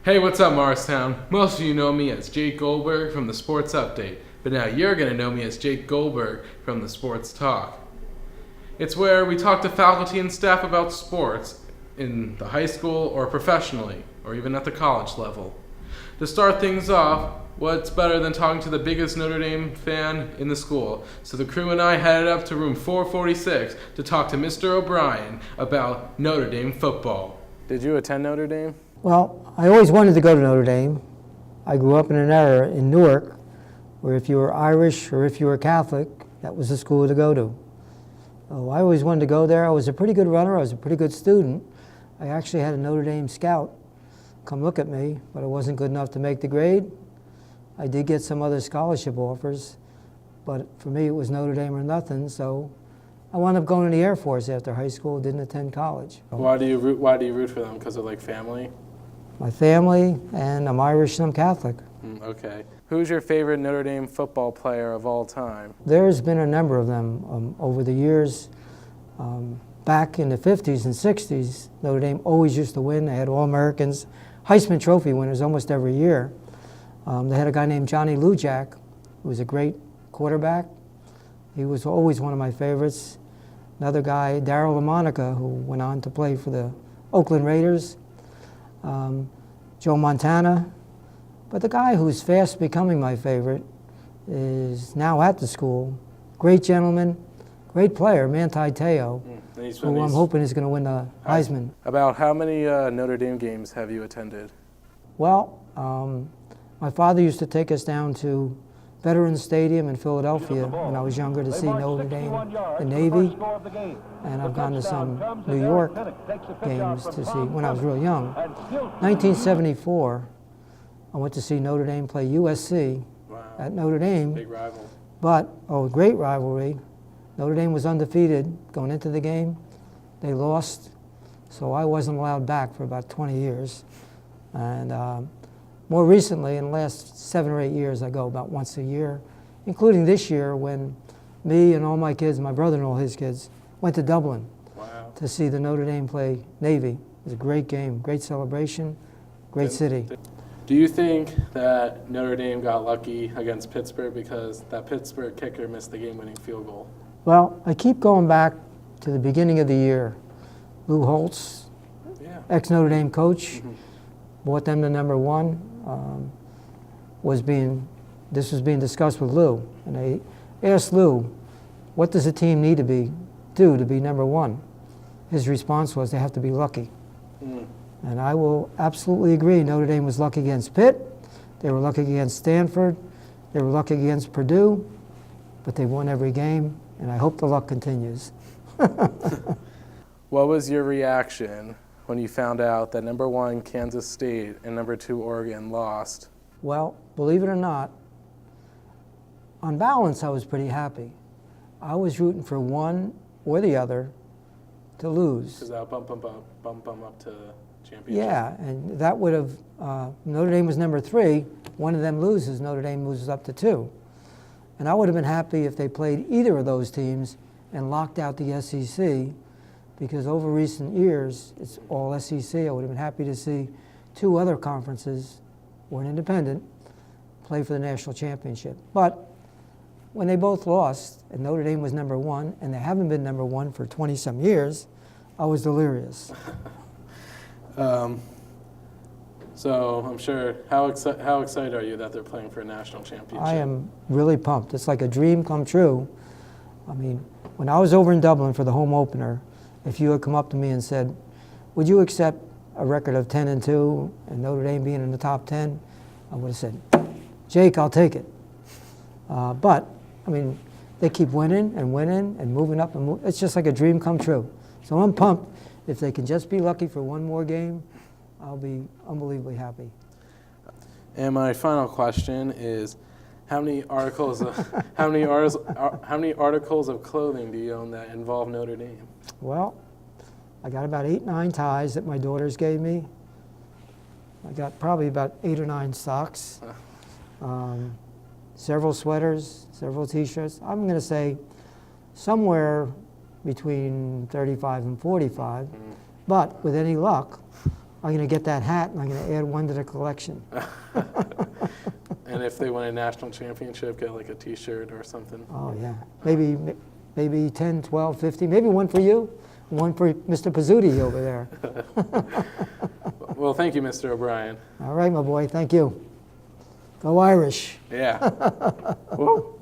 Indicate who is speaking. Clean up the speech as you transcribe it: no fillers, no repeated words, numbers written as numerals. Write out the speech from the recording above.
Speaker 1: Hey, what's up, Morristown? Most of you know me as Jake Goldberg from the Sports Update, but now you're going to know me as Jake Goldberg from the Sports Talk. It's where we talk to faculty and staff about sports in the high school or professionally, or even at the college level. To start things off, what's better than talking to the biggest Notre Dame fan in the school? So the crew and I headed up to room 446 to talk to Mr. O'Brien about Notre Dame football. Did you attend Notre Dame?
Speaker 2: Well, I always wanted to go to Notre Dame. I grew up in an era in Newark where if you were Irish or if you were Catholic, that was the school to go to. So I always wanted to go there. I was a pretty good runner. I was a pretty good student. I actually had a Notre Dame scout come look at me, but I wasn't good enough to make the grade. I did get some other scholarship offers, but for me it was Notre Dame or nothing, so I wound up going to the Air Force after high school, didn't attend college.
Speaker 1: Why do you root for them? Because of like family?
Speaker 2: My family, and I'm Irish and I'm Catholic.
Speaker 1: Okay. Who's your favorite Notre Dame football player of all time?
Speaker 2: There's been a number of them over the years. Back in the 50s and 60s, Notre Dame always used to win. They had All-Americans, Heisman Trophy winners almost every year. They had a guy named Johnny Lujack, who was a great quarterback. He was always one of my favorites. Another guy, Darryl LaMonica, who went on to play for the Oakland Raiders. Joe Montana. But the guy who's fast becoming my favorite is now at the school. Great gentleman, great player, Manti Te'o, who I'm hoping is going to win the Heisman.
Speaker 1: About how many Notre Dame games have you attended?
Speaker 2: Well, my father used to take us down to Veterans Stadium in Philadelphia when I was younger to see Notre Dame, the Navy, and I've gone to some New York games to see when I was real young. 1974, I went to see Notre Dame play USC at Notre Dame.
Speaker 1: Big rival.
Speaker 2: But, great rivalry. Notre Dame was undefeated going into the game. They lost, so I wasn't allowed back for about 20 years. And more recently, in the last 7 or 8 years, I go about once a year, including this year when me and all my kids, my brother and all his kids, went to Dublin to see the Notre Dame play Navy. It was a great game, great celebration, great city.
Speaker 1: Do you think that Notre Dame got lucky against Pittsburgh because that Pittsburgh kicker missed the game-winning field goal?
Speaker 2: Well, I keep going back to the beginning of the year. Lou Holtz, ex-Notre Dame coach, brought them to number one. This was being discussed with Lou, and they asked Lou, what does a team need to do to be number one? His response was, they have to be lucky. And I will absolutely agree. Notre Dame was lucky against Pitt. They were lucky against Stanford. They were lucky against Purdue. But they won every game, and I hope the luck continues.
Speaker 1: What was your reaction when you found out that number 1 Kansas State and number 2 Oregon lost?
Speaker 2: Well, believe it or not, on balance, I was pretty happy. I was rooting for one or the other to lose.
Speaker 1: Because that bump them up to championship.
Speaker 2: Yeah, and that would have, Notre Dame was number 3. One of them loses, Notre Dame moves up to 2. And I would have been happy if they played either of those teams and locked out the SEC, because over recent years, it's all SEC. I would have been happy to see 2 other conferences, or an independent, play for the national championship. But when they both lost, and Notre Dame was number 1, and they haven't been number 1 for 20-some years, I was delirious.
Speaker 1: So I'm sure, how excited are you that they're playing for a national championship?
Speaker 2: I am really pumped. It's like a dream come true. I mean, when I was over in Dublin for the home opener, if you had come up to me and said, would you accept a record of 10-2 and Notre Dame being in the top 10, I would have said, Jake, I'll take it. But, I mean, they keep winning and moving up and it's just like a dream come true. So I'm pumped. If they can just be lucky for one more game, I'll be unbelievably happy.
Speaker 1: And my final question is, how many articles of clothing do you own that involve Notre Dame?
Speaker 2: Well, I got about 8, 9 ties that my daughters gave me. I got probably about 8 or 9 socks, several sweaters, several T-shirts. I'm going to say somewhere between 35 and 45. But with any luck, I'm going to get that hat and I'm going to add one to the collection.
Speaker 1: And if they win a national championship, get like a T-shirt or something.
Speaker 2: Oh, yeah. Maybe 10, 12, 50. Maybe one for you, one for Mr. Pizzuti over there.
Speaker 1: Well, thank you, Mr. O'Brien.
Speaker 2: All right, my boy. Thank you. Go Irish.
Speaker 1: Yeah. Woo.